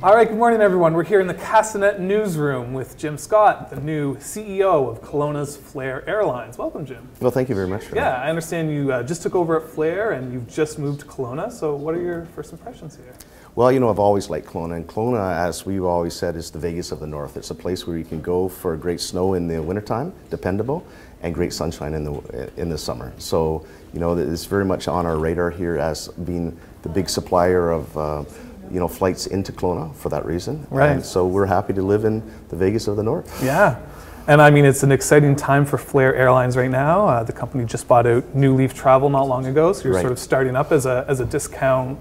All right, good morning, everyone. We're here in the Castanet newsroom with Jim Scott, the new CEO of Kelowna's Flair Airlines. Welcome, Jim. Well, thank you very much for that. I understand you just took over at Flair and you've just moved to Kelowna. So what are your first impressions here? Well, you know, I've always liked Kelowna, and Kelowna, as we've always said, is the Vegas of the North. It's a place where you can go for great snow in the wintertime, dependable, and great sunshine in the summer. So, you know, it's very much on our radar here as being the big supplier of you know, flights into Kelowna for that reason. Right. And so we're happy to live in the Vegas of the North. Yeah. And I mean, it's an exciting time for Flair Airlines right now. The company just bought out New Leaf Travel not long ago, so you're sort of starting up as a discount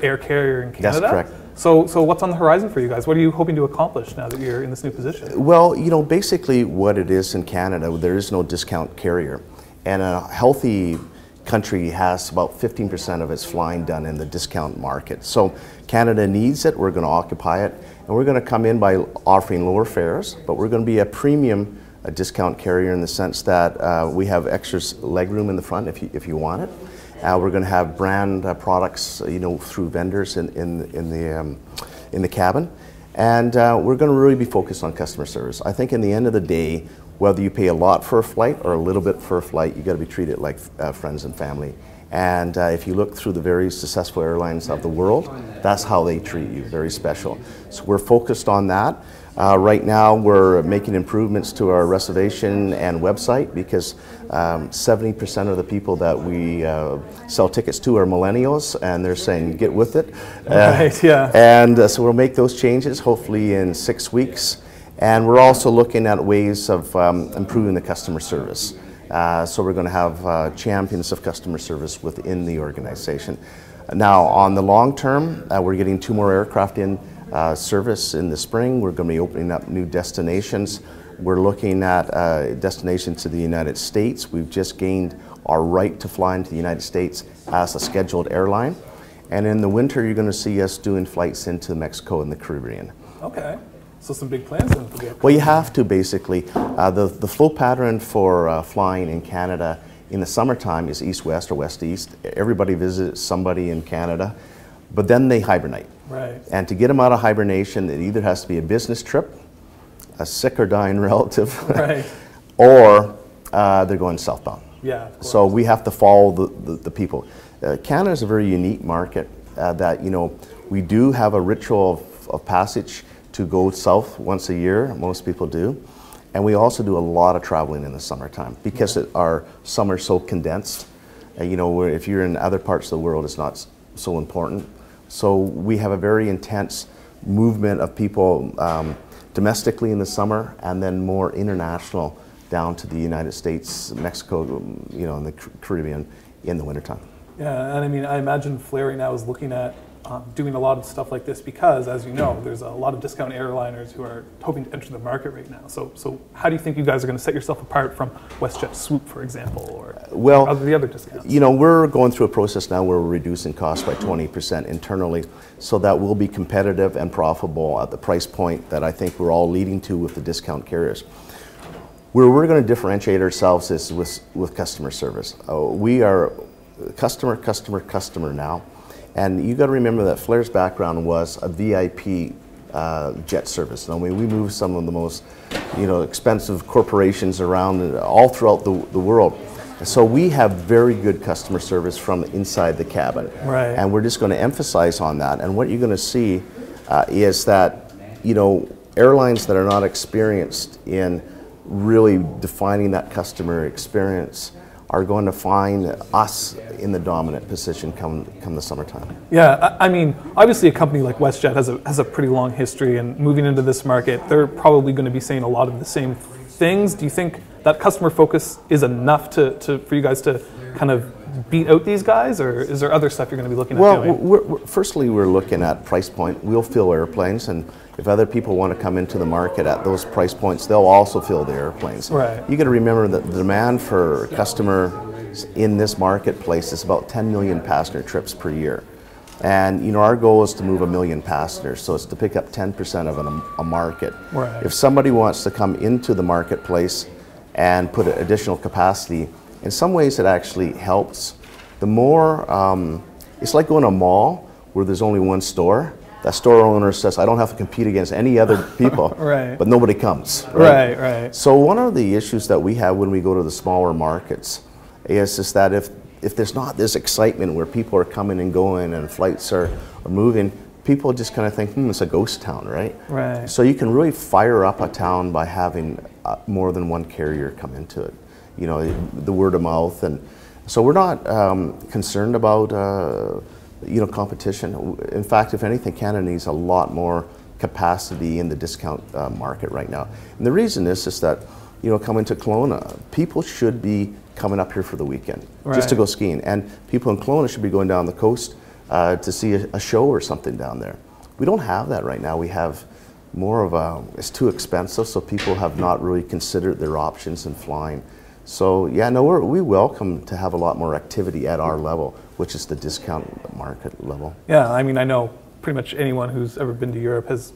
air carrier in Canada. That's correct. So what's on the horizon for you guys? What are you hoping to accomplish now that you're in this new position? Well, you know, basically what it is in Canada, there is no discount carrier. And a healthy country has about 15% of its flying done in the discount market. So Canada needs it, we're going to occupy it, and we're going to come in by offering lower fares, but we're going to be a premium discount carrier in the sense that we have extra legroom in the front if you want it. We're going to have brand products, you know, through vendors in the cabin, and we're going to really be focused on customer service. I think in the end of the day, whether you pay a lot for a flight or a little bit for a flight, you got to be treated like friends and family. And if you look through the very successful airlines of the world, that's how they treat you, very special. So we're focused on that. Right now we're making improvements to our reservation and website because 70% of the people that we sell tickets to are millennials, and they're saying, get with it. Right, yeah. And so we'll make those changes hopefully in 6 weeks. And we're also looking at ways of improving the customer service. So we're going to have champions of customer service within the organization. Now, on the long term, we're getting 2 more aircraft in service in the spring. We're going to be opening up new destinations. We're looking at destinations to the United States. We've just gained our right to fly into the United States as a scheduled airline. And in the winter, you're going to see us doing flights into Mexico and the Caribbean. Okay. So some big plans then for the Well, you have to basically. The flow pattern for flying in Canada in the summertime is east-west or west-east. Everybody visits somebody in Canada, but then they hibernate. Right. And to get them out of hibernation, it either has to be a business trip, a sick or dying relative, right, or they're going southbound. Yeah. So we have to follow the people. Canada is a very unique market that, you know, we do have a ritual of passage to go south once a year, most people do. And we also do a lot of traveling in the summertime because our summer's so condensed. You know, where if you're in other parts of the world, it's not so important. So we have a very intense movement of people domestically in the summer and then more international down to the United States, Mexico, you know, and the Caribbean in the wintertime. Yeah, and I mean, I imagine Flair right now is looking at doing a lot of stuff like this because, as you know, there's a lot of discount airliners who are hoping to enter the market right now. So how do you think you guys are going to set yourself apart from WestJet Swoop, for example, or the other discounts? You know, we're going through a process now where we're reducing costs by 20% internally, so that we'll be competitive and profitable at the price point that I think we're all leading to with the discount carriers. Where we're going to differentiate ourselves is with customer service. We are customer now. And you got to remember that Flair's background was a VIP jet service. I mean, we move some of the most, you know, expensive corporations around all throughout the world. So we have very good customer service from inside the cabin. Right. And we're just going to emphasize on that. And what you're going to see is that, you know, airlines that are not experienced in really defining that customer experience are going to find us in the dominant position come the summertime. Yeah, I mean, obviously a company like WestJet has a pretty long history, and moving into this market, they're probably going to be saying a lot of the same things. Do you think that customer focus is enough for you guys to kind of beat out these guys, or is there other stuff you're going to be looking at doing? Well, firstly, we're looking at price point. We'll fill airplanes, and if other people want to come into the market at those price points, they'll also fill the airplanes. Right. You got to remember that the demand for customers in this marketplace is about 10 million passenger trips per year. And you know, our goal is to move 1 million passengers, so it's to pick up 10% of a market. Right. If somebody wants to come into the marketplace and put additional capacity, in some ways it actually helps the more, it's like going to a mall where there's only one store. That store owner says, I don't have to compete against any other people, Right. but nobody comes. Right? Right. So one of the issues that we have when we go to the smaller markets is that if there's not this excitement where people are coming and going and flights are moving, people just kind of think, it's a ghost town, right? Right. So you can really fire up a town by having more than one carrier come into it. You know, the word of mouth. And so we're not concerned about competition. In fact, if anything, Canada needs a lot more capacity in the discount market right now. And the reason is that, coming to Kelowna, people should be coming up here for the weekend, just to go skiing. And people in Kelowna should be going down the coast to see a show or something down there. We don't have that right now. We have more of it's too expensive, so people have not really considered their options in flying. So yeah, no, we welcome to have a lot more activity at our level, which is the discount market level. Yeah, I mean, I know pretty much anyone who's ever been to Europe has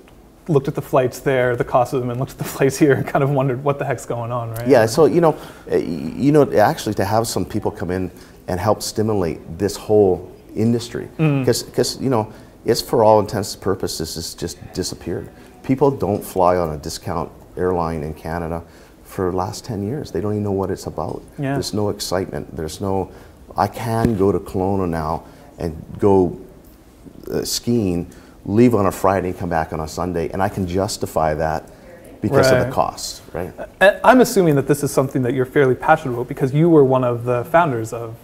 looked at the flights there, the cost of them, and looked at the flights here and kind of wondered what the heck's going on, right? Yeah, so actually to have some people come in and help stimulate this whole industry, because it's for all intents and purposes, it's just disappeared. People don't fly on a discount airline in Canada for the last 10 years. They don't even know what it's about. Yeah. There's no excitement. I can go to Kelowna now and go skiing, leave on a Friday and come back on a Sunday, and I can justify that because of the costs, right? I'm assuming that this is something that you're fairly passionate about because you were one of the founders of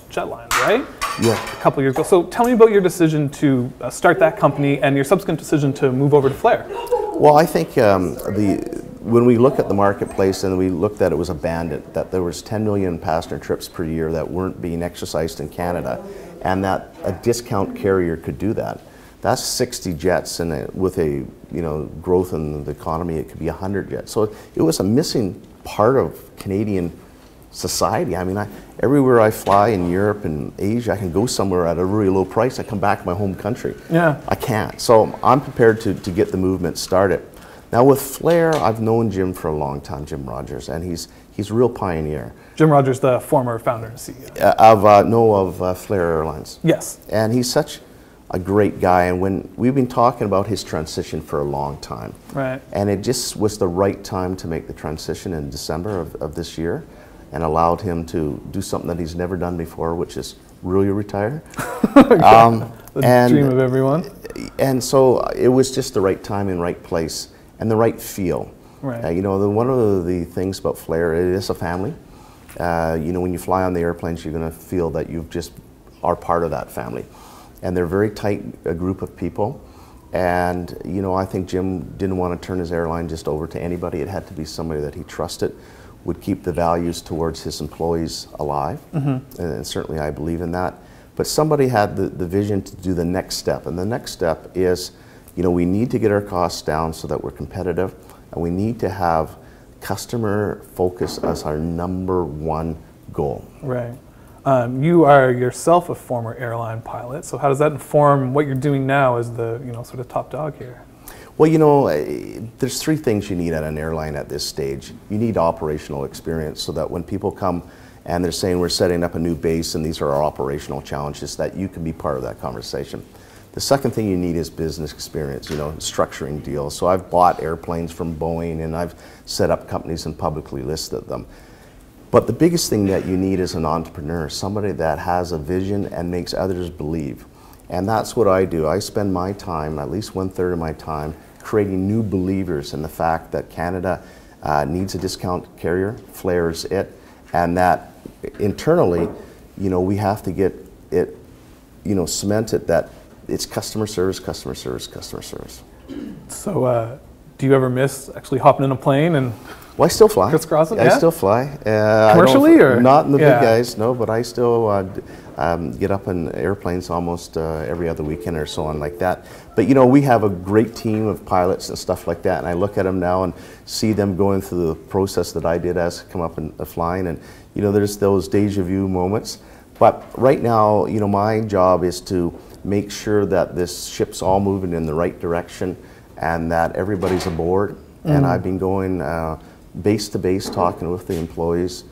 Jetline, right? Yeah. A couple of years ago. So tell me about your decision to start that company and your subsequent decision to move over to Flair. Well, I think when we look at the marketplace and we looked at it was abandoned, that there was 10 million passenger trips per year that weren't being exercised in Canada, and that a discount carrier could do that. That's 60 jets, and with a growth in the economy, it could be 100 jets. So it was a missing part of Canadian society. I mean, everywhere I fly in Europe and Asia, I can go somewhere at a really low price. I come back to my home country. Yeah. I can't. So I'm prepared to get the movement started. Now with Flair, I've known Jim for a long time, Jim Rogers, and he's a real pioneer. Jim Rogers, the former founder and CEO. Of Flair Airlines. Yes. And he's such a great guy, and when we've been talking about his transition for a long time. Right. And it just was the right time to make the transition in December of this year, and allowed him to do something that he's never done before, which is really retire. The dream of everyone. And so it was just the right time and right place and the right feel. Right. One of the things about Flair, it is a family. When you fly on the airplanes, you're going to feel that you just are part of that family. And they're a very tight group of people. And, I think Jim didn't want to turn his airline just over to anybody. It had to be somebody that he trusted, would keep the values towards his employees alive. And certainly I believe in that. But somebody had the vision to do the next step. And the next step is, we need to get our costs down so that we're competitive. And we need to have customer focus as our #1 goal. Right. You are yourself a former airline pilot, so how does that inform what you're doing now as the sort of top dog here? Well, there's 3 things you need at an airline at this stage. You need operational experience so that when people come and they're saying we're setting up a new base and these are our operational challenges, that you can be part of that conversation. The second thing you need is business experience, structuring deals. So I've bought airplanes from Boeing and I've set up companies and publicly listed them. But the biggest thing that you need is an entrepreneur, somebody that has a vision and makes others believe. And that's what I do. I spend my time, at least 1/3 of my time, creating new believers in the fact that Canada needs a discount carrier, Flair's it, and that internally, we have to get it, cemented that it's customer service, customer service, customer service. So do you ever miss actually hopping in a plane and Well, I still fly. crisscrossing? I still fly. Commercially, or? Not in the big guys, no, but I still get up in airplanes almost every other weekend or so on like that. But we have a great team of pilots and stuff like that, and I look at them now and see them going through the process that I did as come up and flying, and there's those deja vu moments. But right now, my job is to make sure that this ship's all moving in the right direction and that everybody's aboard. And I've been going base to base, talking with the employees,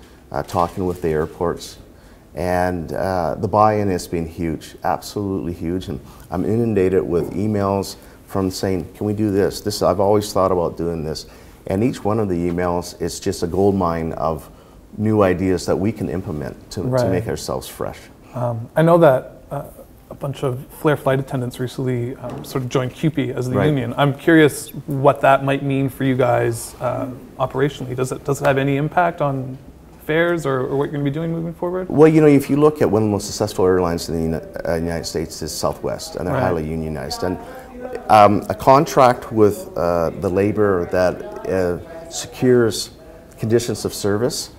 talking with the airports, And the buy-in has been huge, absolutely huge. And I'm inundated with emails from saying, can we do this? I've always thought about doing this. And each one of the emails is just a gold mine of new ideas that we can implement to make ourselves fresh. I know that a bunch of Flair flight attendants recently sort of joined CUPE as the union. I'm curious what that might mean for you guys operationally. Does it have any impact on fares or what you're going to be doing moving forward? Well, you know, if you look at one of the most successful airlines in the United States is Southwest, and they're highly unionized. And a contract with the labor that secures conditions of service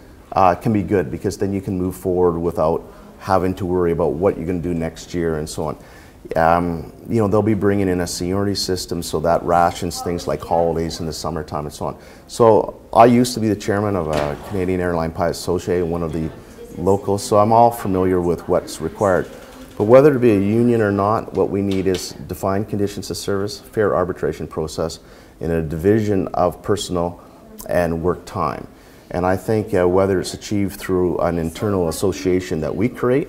can be good, because then you can move forward without having to worry about what you're going to do next year and so on. You know, they'll be bringing in a seniority system, so that rations things like holidays in the summertime and so on. So I used to be the chairman of a Canadian Airline Pilots Association, one of the locals, so I'm all familiar with what's required. But whether it be a union or not, what we need is defined conditions of service, fair arbitration process, and a division of personal and work time. And I think whether it's achieved through an internal association that we create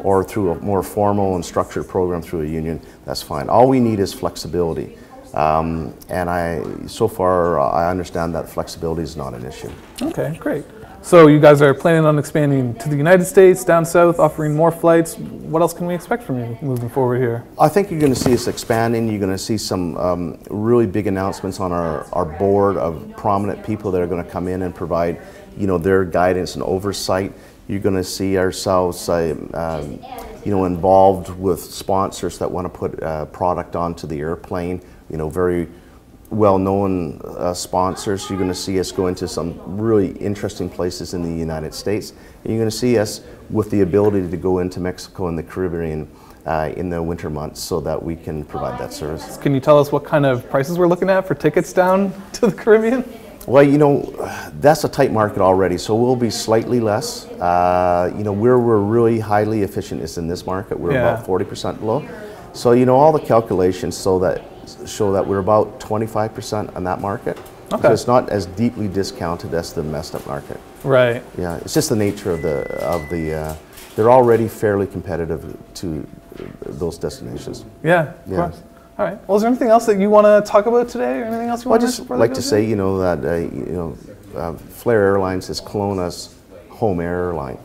or through a more formal and structured program through a union, that's fine. All we need is flexibility. And so far, I understand that flexibility is not an issue. Okay, great. So you guys are planning on expanding to the United States, down south, offering more flights. What else can we expect from you moving forward here? I think you're going to see us expanding. You're going to see some really big announcements on our board of prominent people that are going to come in and provide, you know, their guidance and oversight. You're going to see ourselves, you know, involved with sponsors that want to put product onto the airplane. You know, very well-known sponsors. You're going to see us go into some really interesting places in the United States. And you're going to see us with the ability to go into Mexico and the Caribbean in the winter months so that we can provide that service. Can you tell us what kind of prices we're looking at for tickets down to the Caribbean? Well, you know, that's a tight market already, so we'll be slightly less. You know, where we're really highly efficient is in this market. We're about 40% below. So, you know, all the calculations show that we're about 25% on that market. Okay. So it's not as deeply discounted as the domestic market. Right. Yeah, it's just the nature of the they're already fairly competitive to those destinations. Yeah, of course. All right. Well, is there anything else that you want to talk about today, or anything else you want to? I'd just like to say, you know, that Flair Airlines is Kelowna's home airline.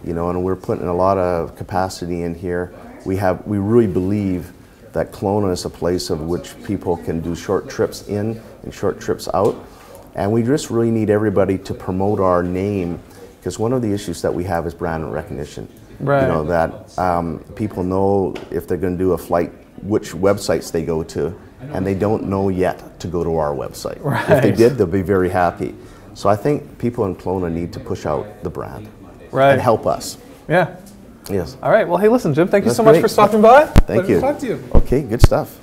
You know, and we're putting a lot of capacity in here. We really believe that Kelowna is a place of which people can do short trips in and short trips out. And we just really need everybody to promote our name, because one of the issues that we have is brand recognition. Right. You know, that people know if they're going to do a flight, which websites they go to, and they don't know yet to go to our website. Right. If they did, they'll be very happy. So I think people in Kelowna need to push out the brand and help us. Yeah. Yes. All right. Well, hey, listen, Jim, thank you so much for stopping by. Thank you. Pleasure to talk to you. Okay, good stuff.